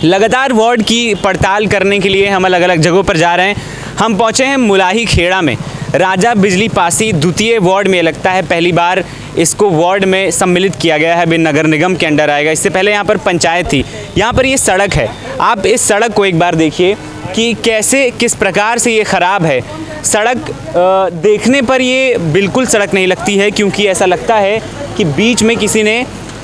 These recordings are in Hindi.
लगातार वार्ड की पड़ताल करने के लिए हम अलग अलग जगहों पर जा रहे हैं। हम पहुंचे हैं मुलाही खेड़ा में, राजा बिजली पासी द्वितीय वार्ड में। लगता है पहली बार इसको वार्ड में सम्मिलित किया गया है, बिन नगर निगम के अंडर आएगा। इससे पहले यहाँ पर पंचायत थी। यहाँ पर ये सड़क है, आप इस सड़क को एक बार देखिए कि कैसे किस प्रकार से ये ख़राब है। सड़क देखने पर ये बिल्कुल सड़क नहीं लगती है, क्योंकि ऐसा लगता है कि बीच में किसी ने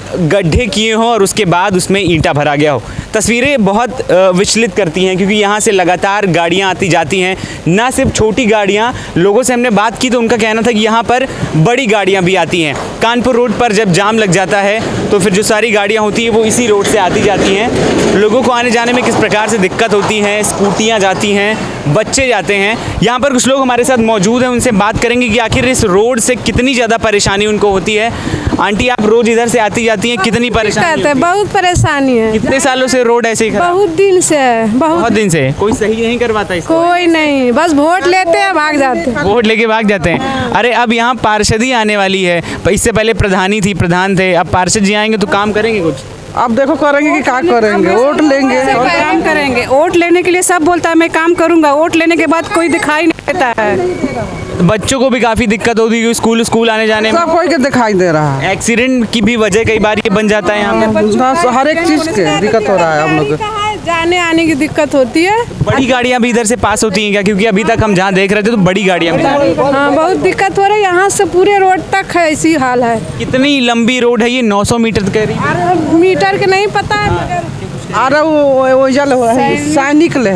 गड्ढे किए हों और उसके बाद उसमें ईंटा भरा गया हो। तस्वीरें बहुत विचलित करती हैं, क्योंकि यहाँ से लगातार गाड़ियाँ आती जाती हैं। ना सिर्फ छोटी गाड़ियाँ, लोगों से हमने बात की तो उनका कहना था कि यहाँ पर बड़ी गाड़ियाँ भी आती हैं। कानपुर रोड पर जब जाम लग जाता है तो फिर जो सारी गाड़ियाँ होती हैं वो इसी रोड से आती जाती हैं। लोगों को आने जाने में किस प्रकार से दिक्कत होती है, स्कूटियाँ जाती हैं, बच्चे जाते हैं। यहाँ पर कुछ लोग हमारे साथ मौजूद हैं, उनसे बात करेंगे कि आखिर इस रोड से कितनी ज़्यादा परेशानी उनको होती है। आंटी, आप रोज़ इधर से आती जाती हैं, कितनी परेशानी है? बहुत परेशानी है। कितने सालों से रोड ऐसे ही खराब? बहुत दिन से है, बहुत दिन से। कोई सही नहीं करवाता इसको? कोई नहीं, बस वोट लेते हैं, भाग जाते हैं। वोट लेके भाग जाते हैं। अरे अब यहाँ पार्षदी आने वाली है, इससे पहले प्रधानी थी, प्रधान थे, अब पार्षद जी आएंगे तो काम करेंगे कुछ? अब देखो करेंगे कि क्या करेंगे, वोट लेंगे और काम करेंगे। वोट लेने के लिए सब बोलता है मैं काम करूंगा, वोट लेने के बाद कोई दिखाई नहीं देता है। बच्चों को भी काफ़ी दिक्कत होती है स्कूल आने जाने में। सब कोई के दिखाई दे रहा है। एक्सीडेंट की भी वजह कई बार ये बन जाता है यहाँ पे। हर एक चीज़ के दिक्कत हो रहा है हम लोग। जाने आने की दिक्कत होती है। बड़ी गाड़ियाँ भी इधर से पास होती हैं क्या? क्योंकि अभी तक हम जहाँ देख रहे थे तो बड़ी गाड़ियाँ भी। हाँ, बहुत दिक्कत हो रही है। यहाँ से पूरे रोड तक है, इसी हाल है। कितनी लंबी रोड है ये? 900 मीटर कह रही है। मीटर के नहीं पता है, अरे वो जल सैनिक ले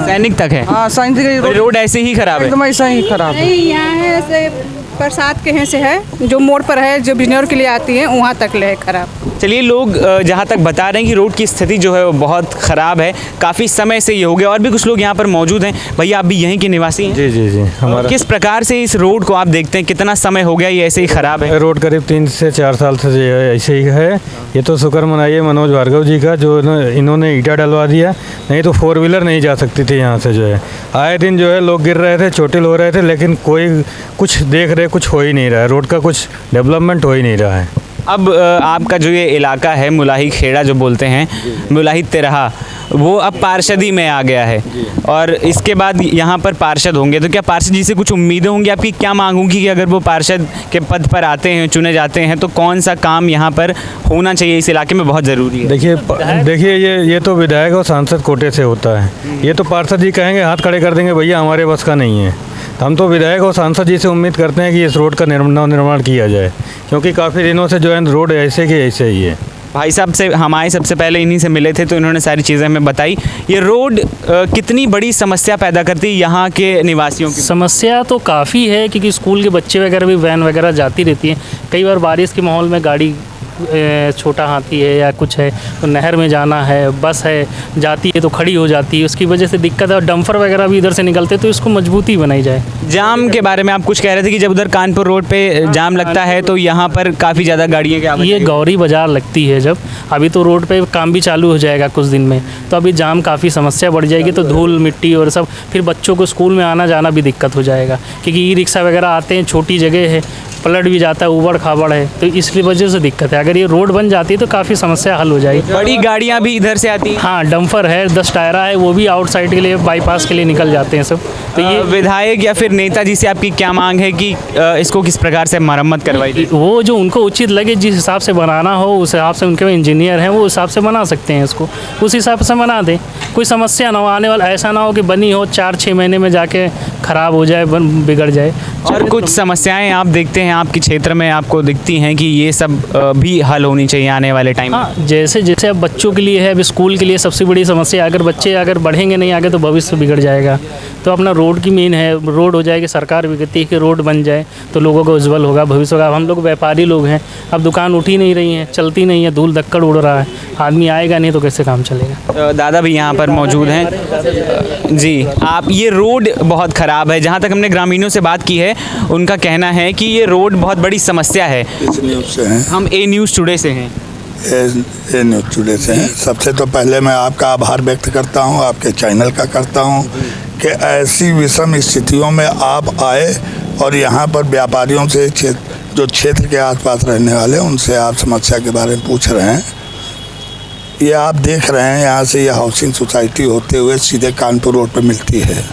सैनिक तक है। हाँ, सैनिक रोड ऐसे ही खराब है। एकदम ऐसा ही खराब है। नहीं, यहाँ है से बरसात के यहाँ से है, जो मोड़ पर है, जो बिजनौर के लिए आती है वहाँ तक ले है खराब। चलिए, लोग जहाँ तक बता रहे हैं कि रोड की स्थिति जो है वो बहुत ख़राब है, काफ़ी समय से ये हो गया। और भी कुछ लोग यहाँ पर मौजूद हैं। भैया, आप भी यहीं के निवासी हैं? जी जी जी। हमारा किस प्रकार से इस रोड को आप देखते हैं, कितना समय हो गया ये ऐसे ही ख़राब है? रोड करीब 3 से 4 साल से जो है ऐसे ही है। ये तो शुक्र मनाइए मनोज भार्गव जी का, जो इन्होंने ईंटा डलवा दिया, नहीं तो 4 व्हीलर नहीं जा सकती थी यहाँ से। जो है आए दिन जो है लोग गिर रहे थे, चोटिल हो रहे थे, लेकिन कोई कुछ देख रहे, कुछ हो ही नहीं रहा है, रोड का कुछ डेवलपमेंट हो ही नहीं रहा है। अब आपका जो ये इलाका है मुलाही खेड़ा जो बोलते हैं, मुलाही तेरहा, वो अब पार्षदी में आ गया है और इसके बाद यहाँ पर पार्षद होंगे, तो क्या पार्षद जी से कुछ उम्मीदें होंगी आपकी? क्या मांग होगी कि अगर वो पार्षद के पद पर आते हैं, चुने जाते हैं, तो कौन सा काम यहाँ पर होना चाहिए इस इलाके में बहुत ज़रूरी है? देखिए ये तो विधायक और सांसद कोटे से होता है। ये तो पार्षद जी कहेंगे, हाथ खड़े कर देंगे, भैया हमारे बस का नहीं है। हम तो विधायक और सांसद जी से उम्मीद करते हैं कि इस रोड का निर्माण किया जाए, क्योंकि काफ़ी दिनों से जो है रोड ऐसे के ऐसे ही है। भाई साहब से हमारे सबसे पहले इन्हीं से मिले थे तो इन्होंने सारी चीज़ें हमें बताई। ये रोड कितनी बड़ी समस्या पैदा करती है यहाँ के निवासियों की? समस्या तो काफ़ी है, क्योंकि स्कूल के बच्चे वगैरह भी वैन वगैरह जाती रहती हैं। कई बार बारिश के माहौल में गाड़ी छोटा हाथी है या कुछ है तो नहर में जाना है, बस है जाती है तो खड़ी हो जाती है, उसकी वजह से दिक्कत है। और डंपर वगैरह भी इधर से निकलते तो इसको मजबूती बनाई जाए। जाम के बारे में आप कुछ कह रहे थे कि जब उधर कानपुर रोड पे जाम लगता है तो यहाँ पर काफ़ी ज़्यादा गाड़ियाँ ये गौरी बाज़ार लगती है जब, अभी तो रोड पे काम भी चालू हो जाएगा कुछ दिन में, तो अभी जाम काफ़ी समस्या बढ़ जाएगी। तो धूल मिट्टी और सब, फिर बच्चों को स्कूल में आना जाना भी दिक्कत हो जाएगा, क्योंकि ई रिक्शा वगैरह आते हैं, छोटी जगह है, पलट भी जाता है, ऊबड़ खाबड़ है, तो इसलिए वजह से दिक्कत है। अगर ये रोड बन जाती है तो काफ़ी समस्या हल हो जाएगी। बड़ी गाड़ियाँ भी इधर से आती हैं? हाँ, डंपर है, 10 टायरा है, वो भी आउटसाइड के लिए, बाईपास के लिए निकल जाते हैं सब। तो ये विधायक या फिर नेताजी से आपकी क्या मांग है कि इसको किस प्रकार से मरम्मत करवाई जाए? वो जो उनको उचित लगे, जिस हिसाब से बनाना हो उस हिसाब से, उनके इंजीनियर हैं वो हिसाब से बना सकते हैं इसको, उस हिसाब से बना दें, कोई समस्या ना हो। आने वाला ऐसा ना हो कि बनी हो 4-6 महीने में जाके ख़राब हो जाए, बिगड़ जाए। और कुछ समस्याएं आप देखते हैं आपके क्षेत्र में, आपको दिखती हैं कि ये सब भी हल होनी चाहिए आने वाले टाइम में? हाँ, जैसे अब बच्चों के लिए है, अब स्कूल के लिए सबसे बड़ी समस्या, अगर बच्चे अगर बढ़ेंगे नहीं आगे तो भविष्य बिगड़ जाएगा। तो अपना रोड की मेन है, रोड हो जाएगी, सरकार भी कहती है कि रोड बन जाए तो लोगों का उज्जवल होगा, भविष्य होगा। अब हम लोग व्यापारी लोग हैं, अब दुकान उठी नहीं रही है, चलती नहीं है, धूल धक्कड़ उड़ रहा है, आदमी आएगा नहीं तो कैसे काम चलेगा? दादा भी यहाँ पर मौजूद हैं जी। आप, ये रोड बहुत ख़राब है, जहाँ तक हमने ग्रामीणों से बात की है उनका कहना है कि ये रोड बहुत बड़ी समस्या है। इस न्यूज़ से हैं हम ए न्यूज़ टुडे से हैं। ए न्यूज़ टुडे से हैं। सबसे तो पहले मैं आपका आभार व्यक्त करता हूं, आपके चैनल का करता हूं कि ऐसी विषम स्थितियों में आप आए और यहां पर व्यापारियों से, जो क्षेत्र के आसपास रहने वाले, उनसे आप समस्या के बारे में पूछ रहे हैं। ये आप देख रहे हैं, यहाँ से ये हाउसिंग सोसाइटी होते हुए सीधे कानपुर रोड पे मिलती है।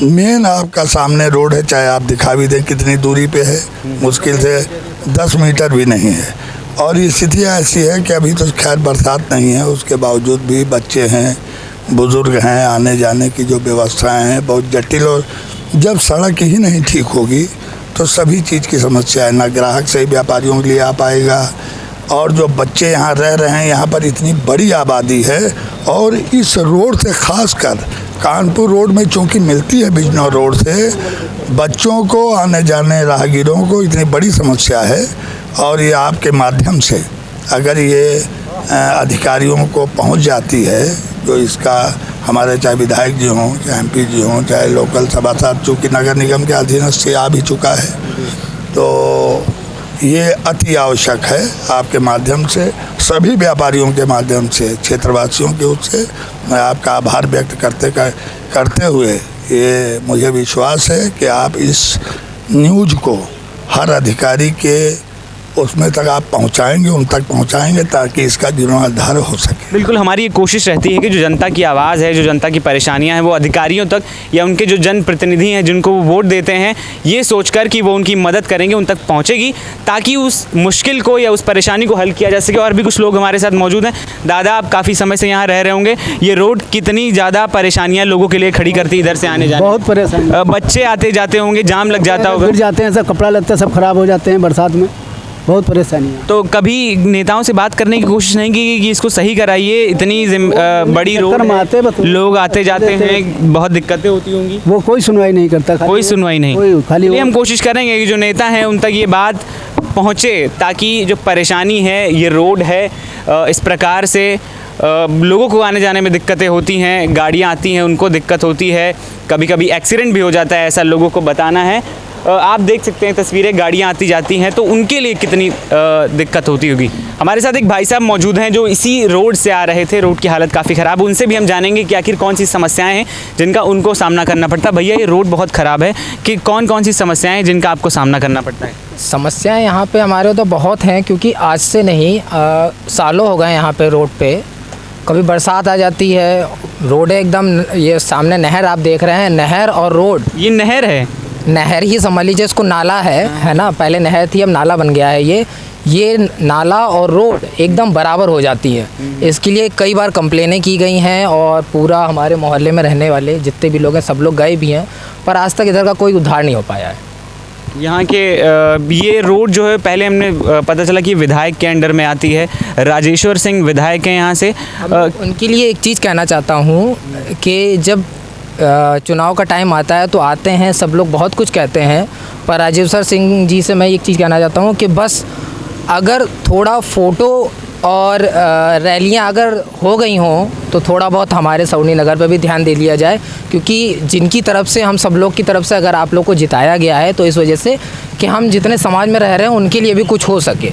मेन आपका सामने रोड है, चाहे आप दिखा भी दें कितनी दूरी पे है, मुश्किल से 10 मीटर भी नहीं है। और ये स्थिति ऐसी है कि अभी तो खैर बरसात नहीं है, उसके बावजूद भी बच्चे हैं, बुज़ुर्ग हैं, आने जाने की जो व्यवस्थाएं हैं बहुत जटिल। और जब सड़क ही नहीं ठीक होगी तो सभी चीज़ की समस्या है, ना ग्राहक सही व्यापारियों के लिए आ पाएगा। और जो बच्चे यहाँ रह रहे हैं, यहाँ पर इतनी बड़ी आबादी है और इस रोड से खासकर कानपुर रोड में चूँकि मिलती है बिजनौर रोड से, बच्चों को आने जाने राहगीरों को इतनी बड़ी समस्या है। और ये आपके माध्यम से अगर ये अधिकारियों को पहुंच जाती है, जो इसका हमारे चाहे विधायक जी हों, चाहे एमपी जी हों, चाहे लोकल सभासद, चूँकि नगर निगम के अधीनस्थ से आ भी चुका है, तो ये अति आवश्यक है। आपके माध्यम से, सभी व्यापारियों के माध्यम से, क्षेत्रवासियों के ओर से मैं आपका आभार व्यक्त करते हुए ये मुझे विश्वास है कि आप इस न्यूज़ को हर अधिकारी के उसमें तक आप पहुंचाएंगे, उन तक पहुंचाएंगे ताकि इसका जीर्णोद्धार हो सके। बिल्कुल, हमारी ये कोशिश रहती है कि जो जनता की आवाज़ है, जो जनता की परेशानियां हैं, वो अधिकारियों तक या उनके जो जनप्रतिनिधि हैं जिनको वो वोट देते हैं, ये सोचकर कि वो उनकी मदद करेंगे, उन तक पहुंचेगी ताकि उस मुश्किल को या उस परेशानी को हल किया जा सके। और भी कुछ लोग हमारे साथ मौजूद हैं। दादा, आप काफ़ी समय से यहाँ रह रहे होंगे, ये रोड कितनी ज़्यादा परेशानियाँ लोगों के लिए खड़ी करती है इधर से आने जाने? बहुत परेशानी, बच्चे आते जाते होंगे, जाम लग जाता होगा, गिर जाते हैं, सब कपड़ा लगता है, सब खराब हो जाते हैं बरसात में, बहुत परेशानी है। तो कभी नेताओं से बात करने की कोशिश नहीं की कि इसको सही कराइए? इतनी बड़ी रोड है, लोग आते जाते हैं, बहुत दिक्कतें होती होंगी। वो कोई सुनवाई नहीं करता, कोई सुनवाई नहीं। खाली हम कोशिश करेंगे कि जो नेता हैं उन तक ये बात पहुँचे ताकि जो परेशानी है, ये रोड है, इस प्रकार से लोगों को आने जाने में दिक्कतें होती हैं, गाड़ियाँ आती हैं उनको दिक्कत होती है, कभी कभी एक्सीडेंट भी हो जाता है, ऐसा लोगों को बताना है। आप देख सकते हैं तस्वीरें, गाड़ियाँ आती जाती हैं, तो उनके लिए कितनी दिक्कत होती होगी। हमारे साथ एक भाई साहब मौजूद हैं जो इसी रोड से आ रहे थे, रोड की हालत काफ़ी ख़राब, उनसे भी हम जानेंगे कि आखिर कौन सी समस्याएं हैं जिनका उनको सामना करना पड़ता है। भैया, ये रोड बहुत ख़राब है, कि कौन कौन सी समस्याएं हैं जिनका आपको सामना करना पड़ता है? समस्याएं यहाँ पे हमारे तो बहुत हैं, क्योंकि आज से नहीं सालों हो गए यहाँ पे रोड पे। कभी बरसात आ जाती है, रोड एकदम, ये सामने नहर आप देख रहे हैं, नहर और रोड, ये नहर है, नहर ही समझ लीजिए इसको, नाला है ना, पहले नहर थी अब नाला बन गया है। ये नाला और रोड एकदम बराबर हो जाती है। इसके लिए कई बार कंप्लेनें की गई हैं और पूरा हमारे मोहल्ले में रहने वाले जितने भी लोग हैं सब लोग गए भी हैं, पर आज तक इधर का कोई उद्धार नहीं हो पाया है। यहाँ के ये रोड जो है, पहले हमने पता चला कि विधायक के अंडर में आती है, राजेश्वर सिंह विधायक हैं यहाँ से। उनके लिए एक चीज़ कहना चाहता हूँ कि जब चुनाव का टाइम आता है तो आते हैं, सब लोग बहुत कुछ कहते हैं, पर राजेश्वर सिंह जी से मैं एक चीज़ कहना चाहता हूँ कि बस अगर थोड़ा फ़ोटो और रैलियाँ अगर हो गई हों तो थोड़ा बहुत हमारे सौनी नगर पर भी ध्यान दे लिया जाए, क्योंकि जिनकी तरफ से, हम सब लोग की तरफ से अगर आप लोग को जिताया गया है तो इस वजह से कि हम जितने समाज में रह रहे हैं उनके लिए भी कुछ हो सके,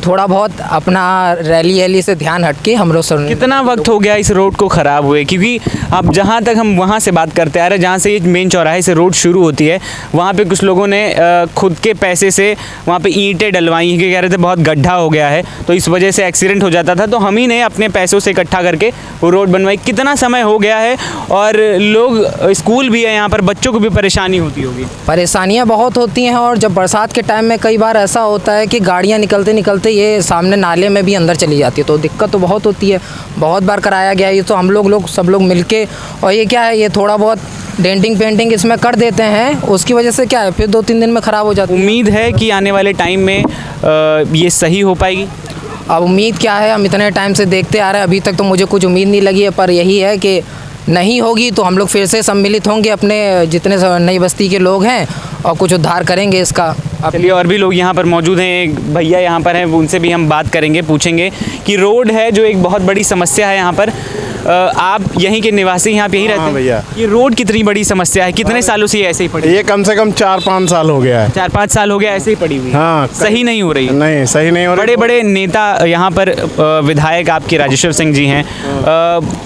थोड़ा बहुत अपना रैली से ध्यान हटके हम लोग। कितना वक्त हो गया इस रोड को ख़राब हुए? क्योंकि अब जहाँ तक हम वहाँ से बात करते आ रहे हैं, जहाँ से ये मेन चौराहे से रोड शुरू होती है, वहाँ पे कुछ लोगों ने खुद के पैसे से वहाँ पे ईंटें डलवाई, कि कह रहे थे बहुत गड्ढा हो गया है तो इस वजह से एक्सीडेंट हो जाता था, तो हम ही ने अपने पैसों से इकट्ठा करके वो रोड बनवाई। कितना समय हो गया है, और लोग, स्कूल भी है यहाँ पर, बच्चों को भी परेशानी होती होगी? परेशानियाँ बहुत होती हैं, और जब बरसात के टाइम में कई बार ऐसा होता है कि गाड़ियाँ निकलते निकलते ये सामने नाले में भी अंदर चली जाती है, तो दिक्कत तो बहुत होती है। बहुत बार कराया गया ये, तो हम लोग सब लोग मिलके, और ये क्या है, ये थोड़ा बहुत डेंटिंग पेंटिंग इसमें कर देते हैं, उसकी वजह से क्या है फिर 2-3 दिन में ख़राब हो जाती है। उम्मीद है कि आने वाले टाइम में ये सही हो पाएगी? अब उम्मीद क्या है, हम इतने टाइम से देखते आ रहे हैं, अभी तक तो मुझे कुछ उम्मीद नहीं लगी है, पर यही है कि नहीं होगी तो हम लोग फिर से सम्मिलित होंगे, अपने जितने नई बस्ती के लोग हैं, और कुछ उद्धार करेंगे इसका। चलिए, और भी लोग यहाँ पर मौजूद हैं, एक भैया यहाँ पर हैं, उनसे भी हम बात करेंगे, पूछेंगे कि रोड है जो एक बहुत बड़ी समस्या है यहाँ पर, आप यहीं के निवासी हैं, आप यहीं रहते हैं? भैया। ये रोड कितनी बड़ी समस्या है, कितने सालों से ये ऐसे ही पड़ी? ये कम से कम 4-5 साल हो गया है। 4-5 साल हो गया ऐसे ही पड़ी हुई है। हाँ, सही नहीं हो रही है। नहीं सही नहीं हो रही। बड़े बड़े नेता यहाँ पर विधायक आपके राजेश्वर सिंह जी हैं,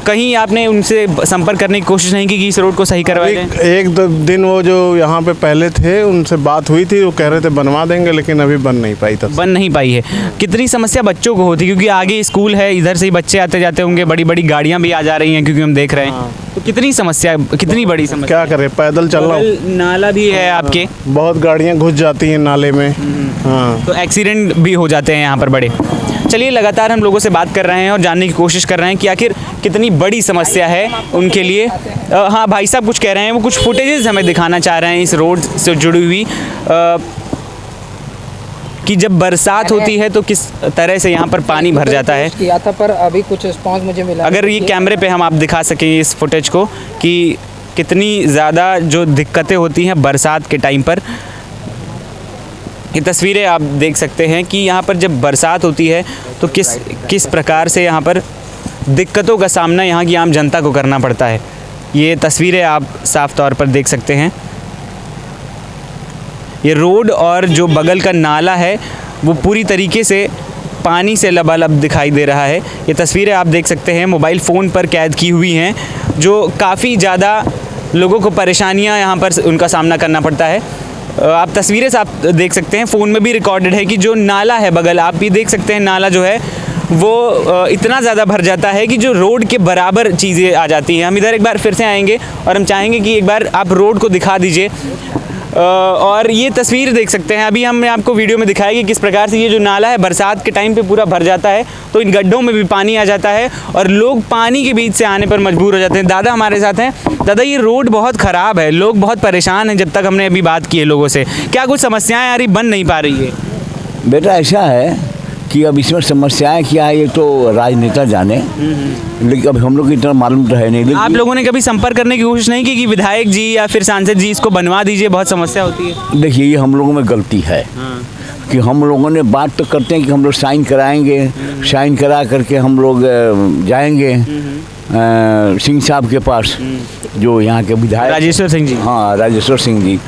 कहीं आपने उनसे संपर्क करने की कोशिश नहीं की कि इस रोड को सही करवा दें? एक दो दिन वो जो यहाँ पे पहले थे उनसे बात हुई थी, वो कह रहे थे बनवा देंगे, लेकिन अभी बन नहीं पाई तब। बन नहीं पाई है। कितनी समस्या बच्चों को होती है, क्योंकि आगे स्कूल है, इधर से ही बच्चे आते जाते होंगे, बड़ी बड़ी गाड़ियाँ भी आ जा रही हैं क्योंकि हम देख रहे हैं। तो कितनी समस्या, कितनी बड़ी समस्या? क्या करें, पैदल चलना। नाला भी है आपके, बहुत गाड़ियाँ घुस जाती हैं नाले में। हाँ, तो एक्सीडेंट भी हो जाते हैं यहाँ पर बड़े। चलिए, लगातार हम लोगों से बात कर रहे हैं और जानने की कोशिश कर रहे हैं कि आखिर कितनी बड़ी समस्या है उनके लिए। हाँ, भाई साहब कुछ कह रहे हैं, वो कुछ फुटेजेस हमें दिखाना चाह रहे हैं इस रोड से जुड़ी हुई, कि जब बरसात होती है तो किस तरह से यहाँ पर पानी भर जाता है। किया था पर अभी कुछ रिस्पॉन्स मुझे मिला। अगर ये कैमरे पे हम आप दिखा सकें इस फुटेज को कि कितनी ज़्यादा जो दिक्कतें होती हैं बरसात के टाइम पर। ये तस्वीरें आप देख सकते हैं कि यहाँ पर जब बरसात होती है तो किस प्रकार से यहाँ पर दिक्कतों का सामना यहाँ की आम जनता को करना पड़ता है। ये तस्वीरें आप साफ तौर पर देख सकते हैं। ये रोड और जो बगल का नाला है वो पूरी तरीके से पानी से लबालब दिखाई दे रहा है। ये तस्वीरें आप देख सकते हैं, मोबाइल फ़ोन पर कैद की हुई हैं, जो काफ़ी ज़्यादा लोगों को परेशानियां यहाँ पर उनका सामना करना पड़ता है। आप तस्वीरें आप देख सकते हैं, फ़ोन में भी रिकॉर्डेड है कि जो नाला है बगल, आप भी देख सकते हैं, नाला जो है वो इतना ज़्यादा भर जाता है कि जो रोड के बराबर चीज़ें आ जाती हैं। हम इधर एक बार फिर से आएंगे और हम चाहेंगे कि एक बार आप रोड को दिखा दीजिए। और ये तस्वीर देख सकते हैं, अभी हमने आपको वीडियो में दिखाया कि किस प्रकार से ये जो नाला है बरसात के टाइम पे पूरा भर जाता है, तो इन गड्ढों में भी पानी आ जाता है और लोग पानी के बीच से आने पर मजबूर हो जाते हैं। दादा हमारे साथ हैं। दादा, ये रोड बहुत ख़राब है, लोग बहुत परेशान हैं। जब तक हमने अभी बात की है लोगों से, क्या कुछ समस्याएँ आ रही, बन नहीं पा रही है? बेटा ऐसा है कि अब इसमें समस्याएं क्या है ये तो राजनेता जाने, लेकिन अब हम लोग की इतना मालूम तो है नहीं। आप लोगों ने कभी संपर्क करने की कोशिश नहीं की कि विधायक जी या फिर सांसद जी इसको बनवा दीजिए, बहुत समस्या होती है? देखिए, ये हम लोगों में गलती है कि हम लोगों ने बात तो करते हैं कि हम लोग साइन कराएंगे, साइन करा करके हम लोग जाएंगे सिंह साहब के पास, जो यहाँ के विधायक राजेश्वर सिंह जी। हाँ, राजेश्वर सिंह जी।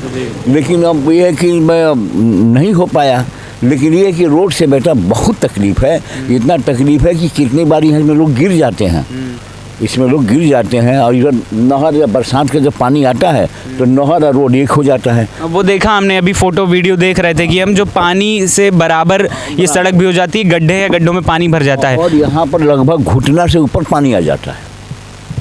लेकिन अब ये है कि नहीं हो पाया। लेकिन ये कि रोड से बेटा बहुत तकलीफ़ है, इतना तकलीफ़ है कि कितनी बार यहाँ में लोग गिर जाते हैं, इसमें लोग गिर जाते हैं। और इधर नहर या बरसात का जब पानी आता है तो नहर और रोड एक हो जाता है। वो देखा हमने, अभी फ़ोटो वीडियो देख रहे थे कि हम जो पानी से बराबर ये सड़क भी हो जाती है, गड्ढे हैं, गड्ढों में पानी भर जाता है और यहाँ पर लगभग घुटना से ऊपर पानी आ जाता है।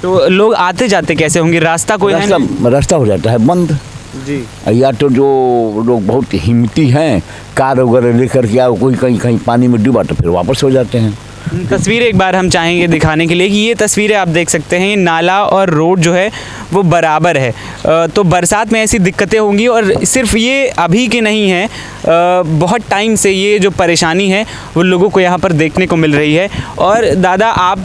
तो लोग आते जाते कैसे होंगे? रास्ता कोई है नहीं? रास्ता हो जाता है बंद जी। या तो जो लोग बहुत हिम्मती हैं, कार वगैरह लेकर के आओ, कोई कहीं पानी में डूबा तो फिर वापस हो जाते हैं। तस्वीरें एक बार हम चाहेंगे दिखाने के लिए कि ये तस्वीरें आप देख सकते हैं, ये नाला और रोड जो है वो बराबर है। तो बरसात में ऐसी दिक्कतें होंगी और सिर्फ ये अभी के नहीं है, बहुत टाइम से ये जो परेशानी है वो लोगों को यहाँ पर देखने को मिल रही है। और दादा, आप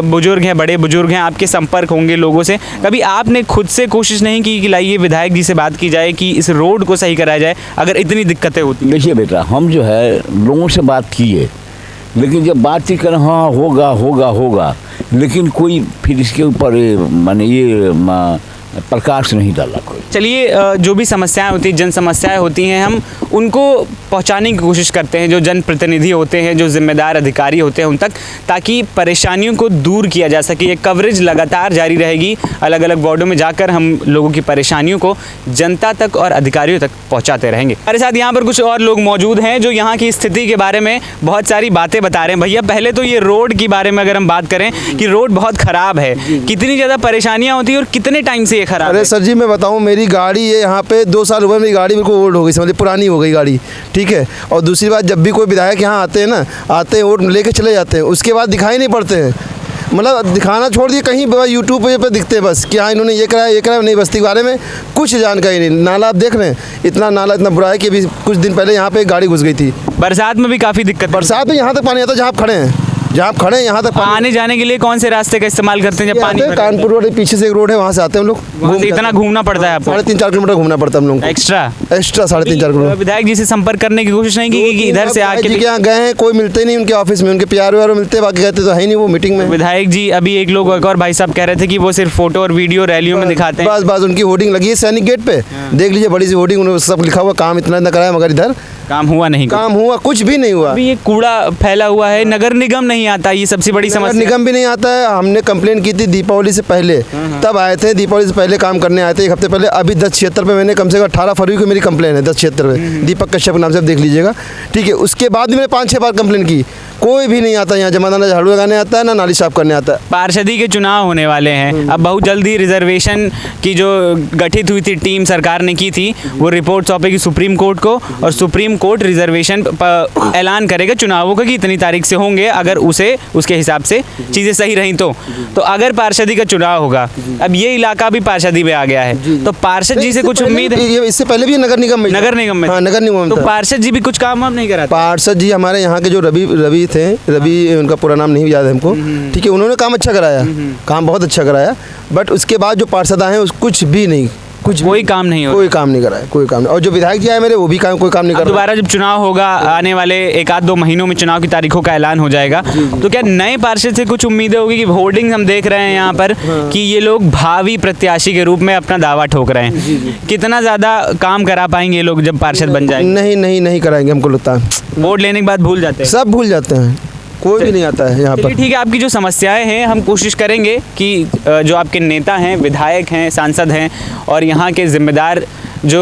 बुजुर्ग हैं, बड़े बुजुर्ग हैं, आपके संपर्क होंगे लोगों से, कभी आपने खुद से कोशिश नहीं की कि लाइए विधायक जी से बात की जाए कि इस रोड को सही कराया जाए अगर इतनी दिक्कतें होती हैं? देखिए बेटा, हम जो है लोगों से बात किए, लेकिन जब बात ही करें हाँ होगा होगा होगा, लेकिन कोई फिर इसके ऊपर माने ये प्रकाश नहीं डाला कोई। चलिए, जो भी समस्याएं होती हैं, जन समस्याएं होती हैं, हम उनको पहुंचाने की कोशिश करते हैं, जो जनप्रतिनिधि होते हैं, जो जिम्मेदार अधिकारी होते हैं उन तक, ताकि परेशानियों को दूर किया जा सके। ये कवरेज लगातार जारी रहेगी, अलग अलग वार्डों में जाकर हम लोगों की परेशानियों को जनता तक और अधिकारियों तक पहुँचाते रहेंगे। हमारे साथ यहाँ पर कुछ और लोग मौजूद हैं जो यहाँ की स्थिति के बारे में बहुत सारी बातें बता रहे हैं। भैया, पहले तो ये रोड के बारे में अगर हम बात करें कि रोड बहुत ख़राब है, कितनी ज़्यादा परेशानियाँ होती हैं और कितने टाइम से ये खराब? अरे सर जी, मैं बताऊं, मेरी गाड़ी है यहाँ पे 2 साल हुए, मेरी गाड़ी बिल्कुल ओल्ड हो गई, समझिए पुरानी हो गई गाड़ी, ठीक है। और दूसरी बात, जब भी कोई विधायक यहाँ आते हैं ना, आते हैं वोट लेके चले जाते हैं, उसके बाद दिखाई नहीं पड़ते हैं। मतलब दिखाना छोड़ दिए, कहीं यूट्यूब पे दिखते हैं बस कि हाँ इन्होंने ये कराया, नई बस्ती के बारे में कुछ जानकारी नहीं। नाला आप देख रहे हैं, इतना नाला इतना बुरा है कि अभी कुछ दिन पहले यहाँ पे एक गाड़ी घुस गई थी। बरसात में भी काफ़ी दिक्कत? बरसात में यहाँ तक पानी आता है जहाँ आप खड़े हैं, जहाँ आप खड़े हैं यहाँ तक पानी आने जाने के लिए कौन से रास्ते का इस्तेमाल करते हैं जब पानी आते हैं, भर जाता है? कानपुर रोड पीछे से एक रोड है, वहाँ से आते हैं हम लोग। वहाँ से इतना घूमना पड़ता है आपको? 3.5-4 किलोमीटर घूमना पड़ता है हम लोग को। Extra 3.5-4 kilometre. विधायक जी से संपर्क करने की कोशिश नहीं की कि इधर से आके जी यहाँ गए हैं, कोई मिलते नहीं उनके ऑफिस में, उनके प्यार व्यार मिलते हैं, बाकी कहते तो है ही नहीं, वो मीटिंग में। विधायक जी अभी एक लोग एक और भाई साहब कह रहे थे कि वो सिर्फ फोटो और वीडियो रैलियों में दिखाते हैं। बस उनकी होर्डिंग लगी है सैनिक गेट पे, देख लीजिए बड़ी सी होर्डिंग, उन्होंने सब लिखा हुआ, काम इतना कराया, मगर इधर काम हुआ नहीं, काम हुआ कुछ भी नहीं हुआ। अभी ये कूड़ा फैला हुआ है, नगर निगम नहीं आता, ये सबसे बड़ी नगर समस्या। निगम भी नहीं आता है। हमने कंप्लेंट की थी दीपावली से पहले, तब आए थे, दीपावली से पहले काम करने आए थे, एक हफ्ते पहले। अभी 1076 पे मैंने कम से कम 18 फरवरी को मेरी कंप्लेन है 1076 पे, दीपक कश्यप के नाम से आप देख लीजिएगा, ठीक है। उसके बाद भी मैंने 5-6 बार कंप्लेन की, कोई भी नहीं आता यहाँ, जमाना ना झाड़ू लगाने आता है ना नाली साफ करने आता है। पार्षदी के चुनाव होने वाले हैं, अब बहुत जल्दी रिजर्वेशन की जो गठित हुई थी टीम सरकार ने की थी, वो रिपोर्ट सौंपेगी सुप्रीम कोर्ट को, और सुप्रीम कोर्ट रिजर्वेशन ऐलान करेगा चुनावों का कि इतनी तारीख से होंगे, अगर उसके हिसाब से चीज़ें सही रहीं तो अगर पार्षदी का चुनाव होगा, अब ये इलाका भी पार्षदी में आ गया है, तो पार्षद जी से कुछ उम्मीद है? इससे पहले भी नगर निगम में, हाँ नगर निगम में, तो पार्षद जी भी कुछ काम वाम नहीं कराते? पार्षद जी हमारे यहाँ के जो रवि थे, रवि उनका पूरा नाम नहीं याद है हमको, ठीक है, उन्होंने काम अच्छा कराया, काम बहुत अच्छा कराया, बट उसके बाद जो पार्षद आए हैं कुछ भी नहीं, कुछ कोई काम नहीं हो, कोई काम नहीं कराया, कोई काम नहीं। और जो विधायक जी आए मेरे, वो भी कोई काम नहीं कर रहे। दोबारा जब चुनाव होगा, आने वाले 1-2 महीनों में चुनाव की तारीखों का ऐलान हो जाएगा, तो क्या नए पार्षद से कुछ उम्मीदें होगी? कि होर्डिंग हम देख रहे हैं यहाँ पर कि ये लोग भावी प्रत्याशी के रूप में अपना दावा ठोक रहे हैं, कितना ज़्यादा काम करा पाएंगे ये लोग जब पार्षद बन जाएंगे? नहीं कराएंगे, हमको लगता है। वोट लेने के बाद भूल जाते हैं, सब भूल जाते हैं, कोई भी नहीं आता है यहाँ पर। ठीक है, आपकी जो समस्याएं हैं हम कोशिश करेंगे कि जो आपके नेता हैं, विधायक हैं, सांसद हैं और यहाँ के जिम्मेदार जो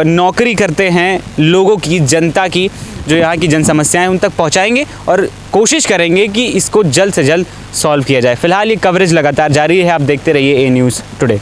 नौकरी करते हैं लोगों की, जनता की, जो यहाँ की जन समस्याएं उन तक पहुँचाएंगे और कोशिश करेंगे कि इसको जल्द से जल्द सॉल्व किया जाए। फिलहाल ये कवरेज लगातार जारी है, आप देखते रहिए A News Today।